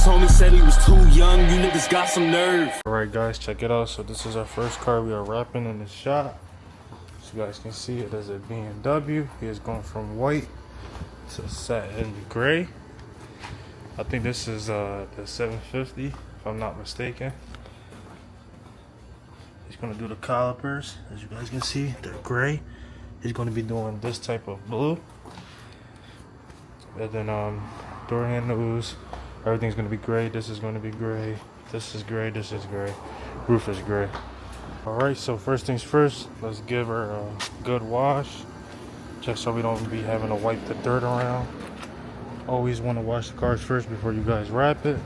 homie said he was too young, you niggas got some nerve. Alright guys, check it out. So this is our first car we are wrapping in the shop. So you guys can see it as a BMW. He is going from white to satin gray. I think this is the 750 if I'm not mistaken. He's going to do the calipers, as you guys can see, they're gray. He's going to be doing this type of blue. And then door handles, everything's going to be gray. This is going to be gray. This is gray. This is gray. Roof is gray. Alright, so first things first, let's give her a good wash. Just so we don't be having to wipe the dirt around. Always want to wash the cars first before you guys wrap it.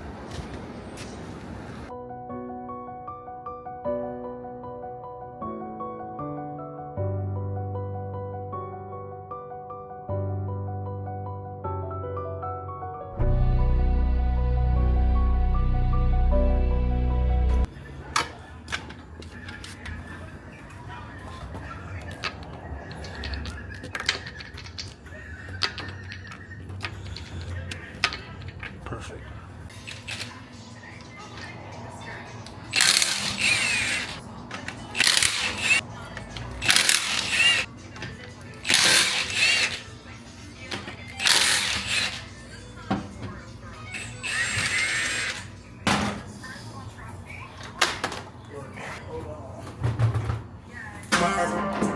Perfect.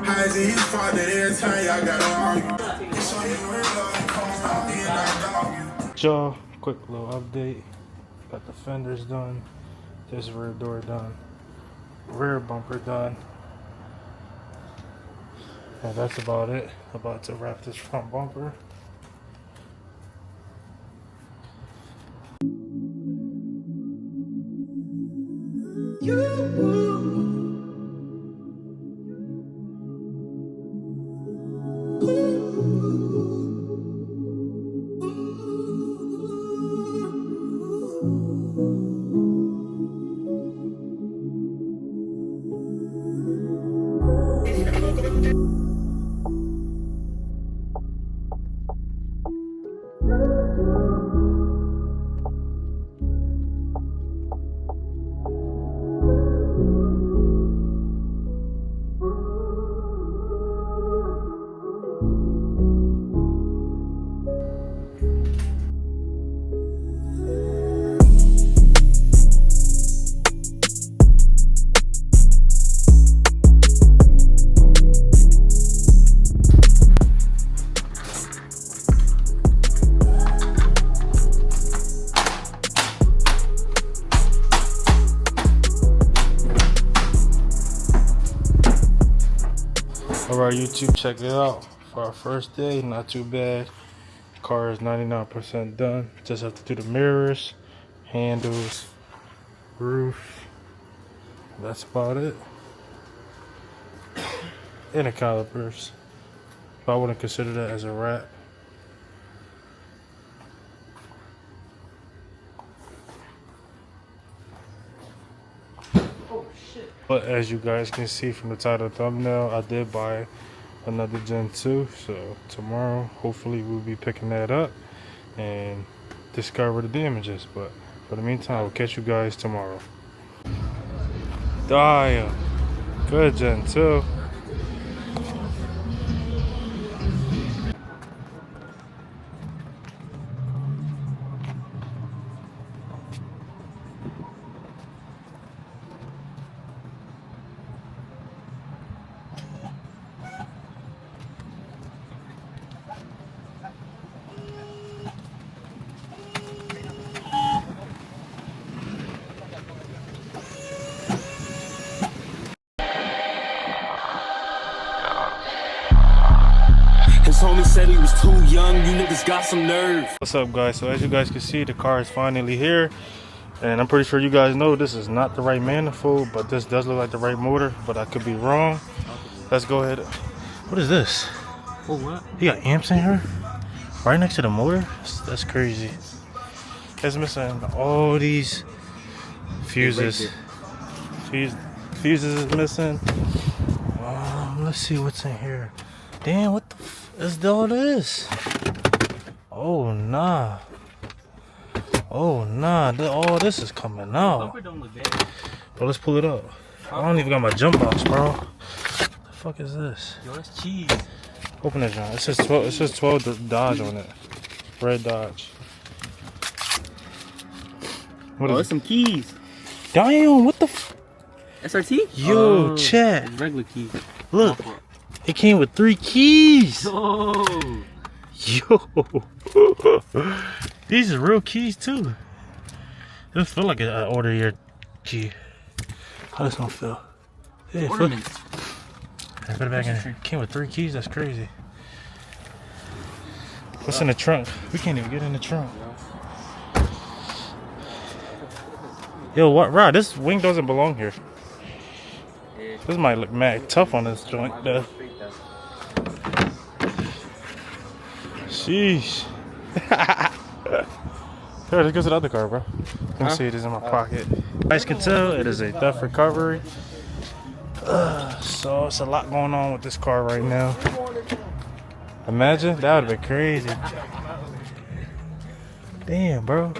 How is it his fault that every time y'all gotta argue? It's on you in love, come on, me and I dog you. Joe, quick little update. Got the fenders done. This rear door done. Rear bumper done. And that's about it. About to wrap this front bumper. Alright YouTube, check it out. For our first day, not too bad. Car is 99% done. Just have to do the mirrors, handles, roof. That's about it. And the calipers. But I wouldn't consider that as a wrap. But as you guys can see from the title thumbnail, I did buy another Gen 2. So tomorrow, hopefully we'll be picking that up and discover the damages. But for the meantime, I'll catch you guys tomorrow. Damn. Good Gen 2. His homie said he was too young, you niggas got some nerve. What's up guys? So as you guys can see, the car is finally here. And I'm pretty sure you guys know this is not the right manifold, but this does look like the right motor, but I could be wrong. Let's go ahead. What is this? Oh, what? He got amps in here? Right next to the motor? That's crazy. It's missing all these fuses. Fuses is missing. Let's see what's in here. Damn, what the f is all this? Oh, nah. Oh nah, all this is coming out. Bumper don't look bad. Bro, let's pull it up. I don't even got my jump box, bro. What the fuck is this? Yo, that's cheese. Open it, John. It says 12. It says 12 Dodge on it. Red Dodge. What Oh, is it's some keys. Damn, what the f? SRT? Yo, chat. It's regular keys. Look, it came with 3 keys. Oh. Yo. These are real keys, too. It don't feel like an order your key. How does this one feel? Yeah, Ornaments. I put it back in there. Came with 3 keys, that's crazy. What's in the trunk? We can't even get in the trunk. Yo, what, Rod? This wing doesn't belong here. This might look mad tough on this joint, though. Sheesh. Here, let's go to the other car, bro. Let me see, it is in my pocket. You guys can tell, it is a theft recovery. So it's a lot going on with this car right now. Imagine, that would have been crazy. Damn, bro.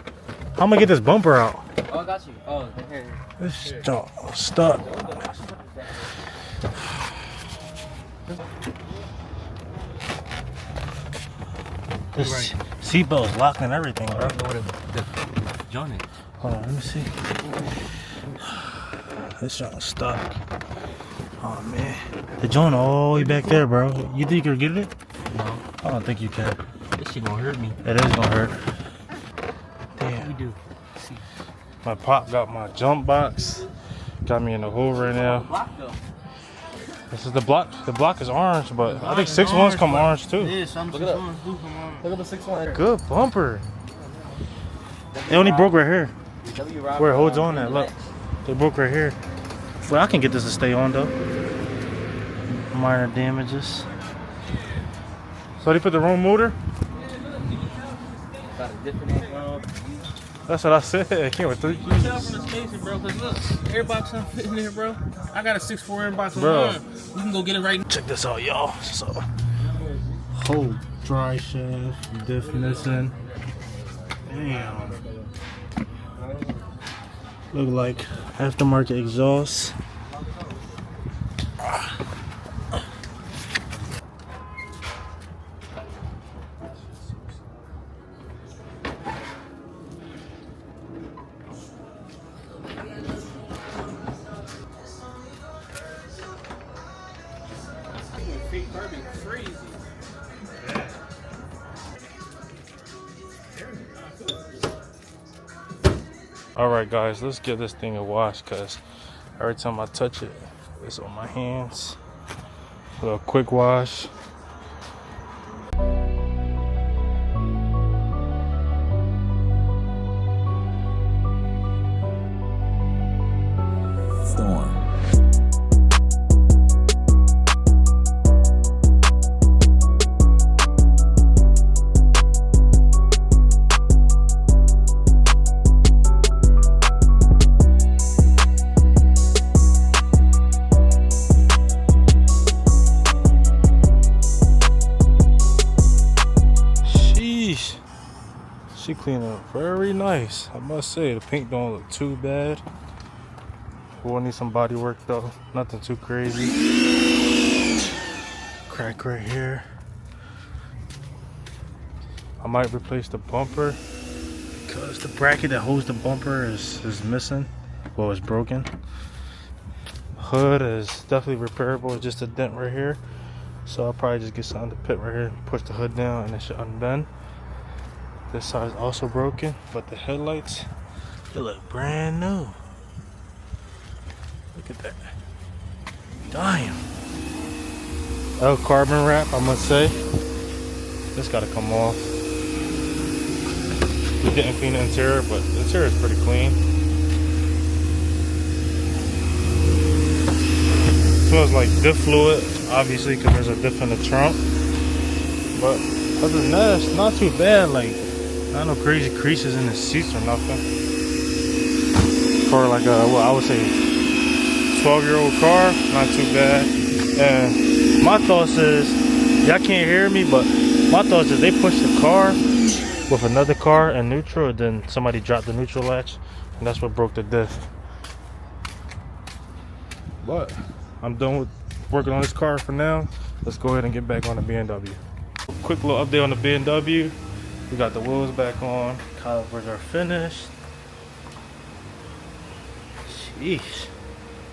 How am I gonna get this bumper out? Oh, I got you. Oh, here. This junk stuck. This seatbelt is locked and everything, bro. Johnny. Hold on, let me see. This junk stuck. Oh man, the joint all the way back there, bro. You think you're getting it? No. I don't think you can. This shit gonna hurt me. It is gonna hurt. Damn. We do. My pop got my jump box. Got me in the hole right now. Block though. This is the block. The block is orange, but I think 6-1s come orange too. Yeah, some 6-1s do come on. Look at the 6-1. Good bumper. It only broke right here. Where it holds on that. Look, they broke right here. Well, I can get this to stay on though. Minor damages. So they put the wrong motor? Got a different angle. That's what I said. It came with 3 keys. Shut up in the station, bro. Cause look, airbox don't fit in there, bro. I got a 6.4 airbox on Bro. mine. We can go get it right now. Check this out, y'all. So, whole dry shaft, diff missing. Damn. Look like aftermarket exhaust. Crazy. Alright guys, let's give this thing a wash because every time I touch it, it's on my hands. A little quick wash. Storm. She cleaned up very nice. I must say, the paint don't look too bad. We'll need some body work though. Nothing too crazy. Crack right here. I might replace the bumper because the bracket that holds the bumper is missing. Well, it's broken. Hood is definitely repairable. It's just a dent right here. So I'll probably just get something to put right here, push the hood down, and it should unbend. This side is also broken, but the headlights, they look brand new. Look at that. Damn. Oh, carbon wrap, I must say. This gotta come off. We didn't clean the interior, but the interior is pretty clean. Smells like diff fluid, obviously, because there's a diff in the trunk. But other than that, it's not too bad. Like, not no crazy creases in the seats or nothing. For like a, well, I would say 12-year-old car, not too bad. And my thoughts is, y'all can't hear me, but my thoughts is they push the car with another car in neutral, and then somebody dropped the neutral latch, and that's what broke the disc. But I'm done with working on this car for now. Let's go ahead and get back on the BMW. Quick little update on the BMW. We got the wheels back on. Calipers are finished. Sheesh.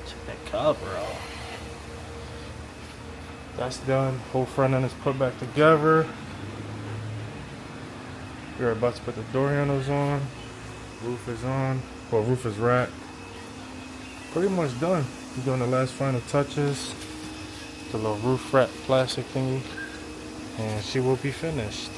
Check that caliper off. That's done. Whole front end is put back together. We're about to put the door handles on. Roof is on. Well, roof is wrapped. Pretty much done. We're doing the last final touches. The little roof wrap plastic thingy. And she will be finished.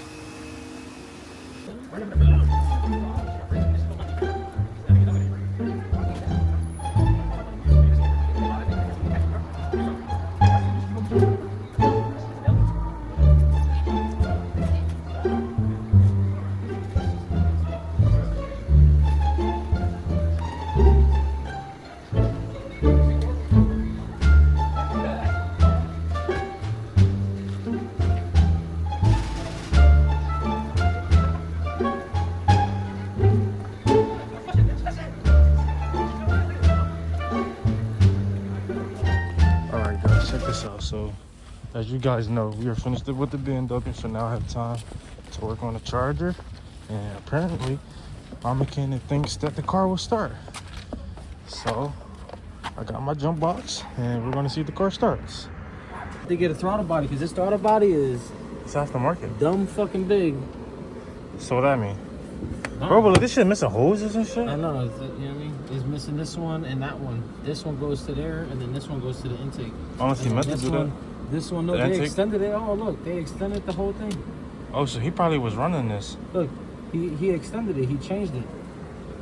So, as you guys know, we are finished with the BMW, so now I have time to work on the charger. And apparently, our mechanic thinks that the car will start. So, I got my jump box, and we're going to see if the car starts. They get a throttle body, because this throttle body is It's aftermarket. dumb fucking big. So what that mean? Bro, but this shit missing hoses and shit? I know, you know what I mean? It's missing this one and that one. This one goes to there, and then this one goes to the intake. Honestly, meant to do that. This one, no, The they intake? extended it. Oh, look, they extended the whole thing. Oh, so he probably was running this. Look, he extended it. He changed it.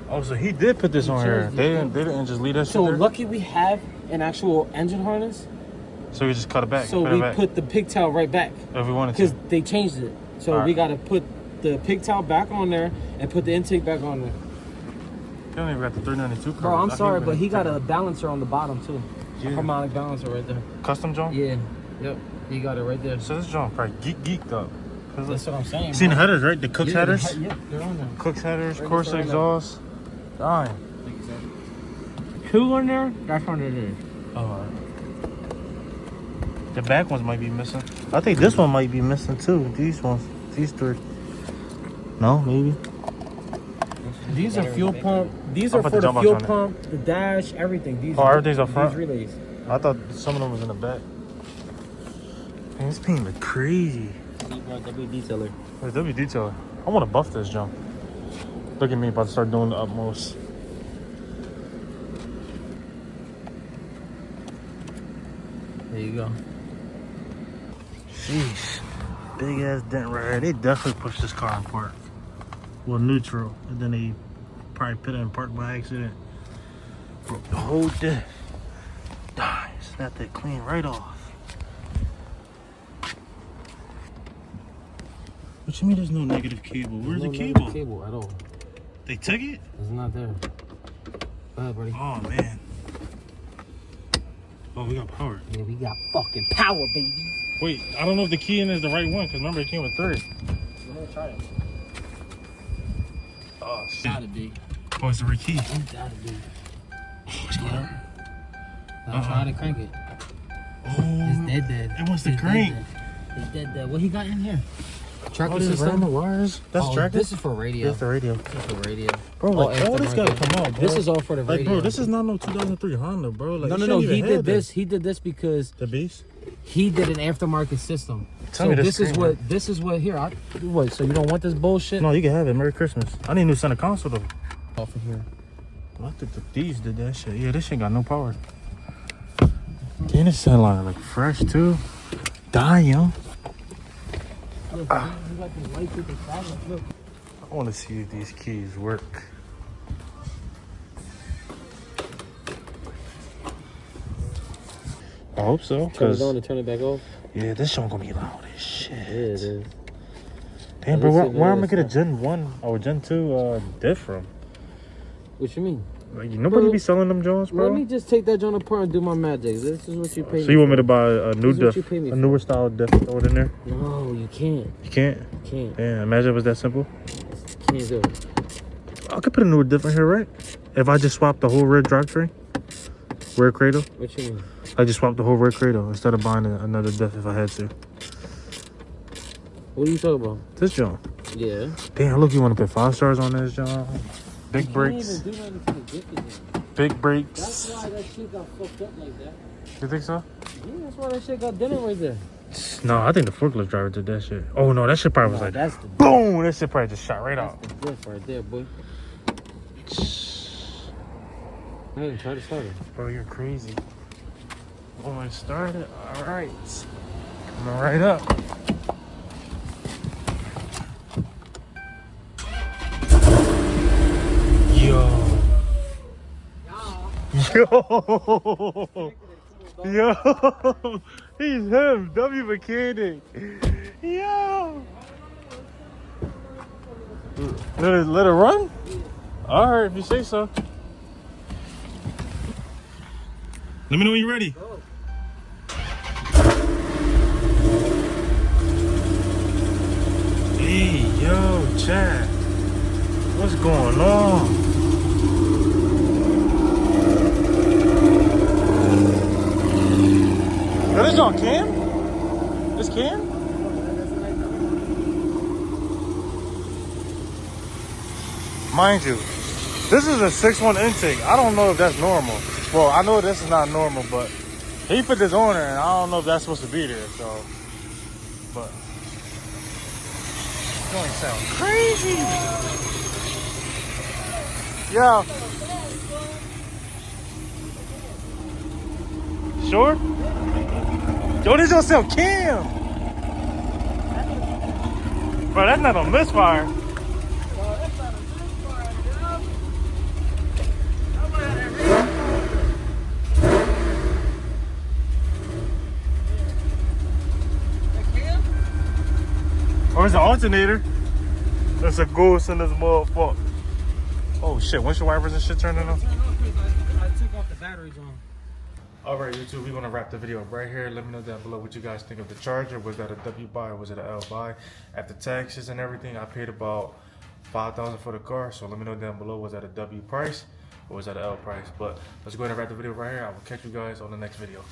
Oh, so he did put this He on here. changed They it. didn't just leave that shit So there? lucky we have an actual engine harness. So we just cut it back. So put we it back put the pigtail right back if we wanted because to. they changed it. So All right. we got to put the pigtail back on there and put the intake back on there. You don't even got the 392 car. Bro, I'm sorry, but he got a balancer on the bottom too. Yeah. A harmonic balancer right there. Custom John? Yeah. Yep. He got it right there. So this John probably geeked up. That's what I'm saying. Seen the bro. headers, right? The Cook's Yeah, headers? Yeah, they're on there. Cook's headers, Right Corsa there. exhaust. Dying. Two on there. That's on there. Alright. The back ones might be missing. I think this one might be missing too. These ones. These three. No, maybe. These are fuel pump. These I'll are put for the the jump box fuel on it. pump, the dash, everything. These Oh, everything's up front? These relays. I thought some of them was in the back. Man, this paint look crazy. W detailer. Wait, W detailer. I want to buff this jump. Look at me about to start doing the utmost. There you go. Jeez. Big ass dent right here. They definitely pushed this car in park. Well, neutral. And then they probably put it in park by accident. Broke the whole dent. Die. Snap that clean right off. What you mean there's no negative cable? Where's the cable? No cable at all. They took it? It's not there. Go ahead, buddy. Oh, man. Oh, we got power. Yeah, we got fucking power, baby. Wait, I don't know if the key in is the right one, because remember it came with 3. Go ahead, try it. Oh, shit. Gotta be. Oh, it's the right key. It gotta be. What's going on? Now try to crank it. Oh, It's dead. it wants to It's crank. It's dead. What he got in here? Tracker Oh, this is system. the wires. That's Oh, tracker. This is for radio. That's the radio. This is for radio. Bro, like, all this aftermarket. gotta come out, bro. This is all for the Like, radio. bro, this is not no 2003 Honda, bro. Like, no. it shouldn't He even did have this. He did this because The Beast? he did an aftermarket system. Tell So me the this is screen, what man. this is what here. What? So you don't want this bullshit? No, you can have it. Merry Christmas. I need a new center console, though. Off of here. I think the thieves did that shit. Yeah, this shit got no power. Damn, this center line like fresh, too. Die, yo. Look, you got the lights with the silence. Look. I want to see if these keys work. I hope so. Turn it Cause on and turn it back off. yeah, this song gonna be loud as shit. Yeah, it is. Damn, bro, At least where it am I is. gonna get a Gen 1 or Gen 2 diff from? What you mean? Like, nobody Bro, be selling them Jones, bro. Let me just take that joint apart and do my magic. This is what you pay me. So you want me to buy a new This is what diff, you pay me a for. newer style diff, throw it in there? No, you can't. You can't? You can't. Damn, imagine it was that simple. can you do? I could put a new different here, right? If I just swap the whole rear drivetrain, rear cradle. What you mean? I just swapped the whole rear cradle instead of buying another diff if I had to. What are you talking about? This John. Yeah. Damn, look, you want to put 5 stars on this, John? Big brakes. You can't even do nothing to the difference. Big brakes. That's why that shit got fucked up like that. You think so? Yeah, that's why that shit got dented right there. No, I think the forklift driver did that shit. Oh no, that shit probably was like, that's the boom! That shit probably just shot right out. That's the diff right there, boy. Hey, try to start it. Bro, you're crazy. Oh, it started. All right, coming right up. Yo. Yo, he's him, W Mechanic. Yo. Let it run? All right, if you say so. Let me know when you're ready. Hey, yo, Chad. What's going on? Yo, this on cam? This cam? Mind you, this is a 6.1 intake. I don't know if that's normal. Well, I know this is not normal, but he put this on there, and I don't know if that's supposed to be there, so. But, it don't sound crazy. Yeah. Sure? Yo, this don't sound cam. Bro, that's not on misfire. Or it's an alternator. That's a ghost in this motherfucker. Oh shit, once your wipers and shit turning on? I took off the batteries on. Alright YouTube, we're gonna wrap the video up right here. Let me know down below what you guys think of the Charger. Was that a W buy or was it an L buy? After taxes and everything, I paid about $5,000 for the car. So let me know down below, was that a W price or was that an L price? But let's go ahead and wrap the video right here. I will catch you guys on the next video.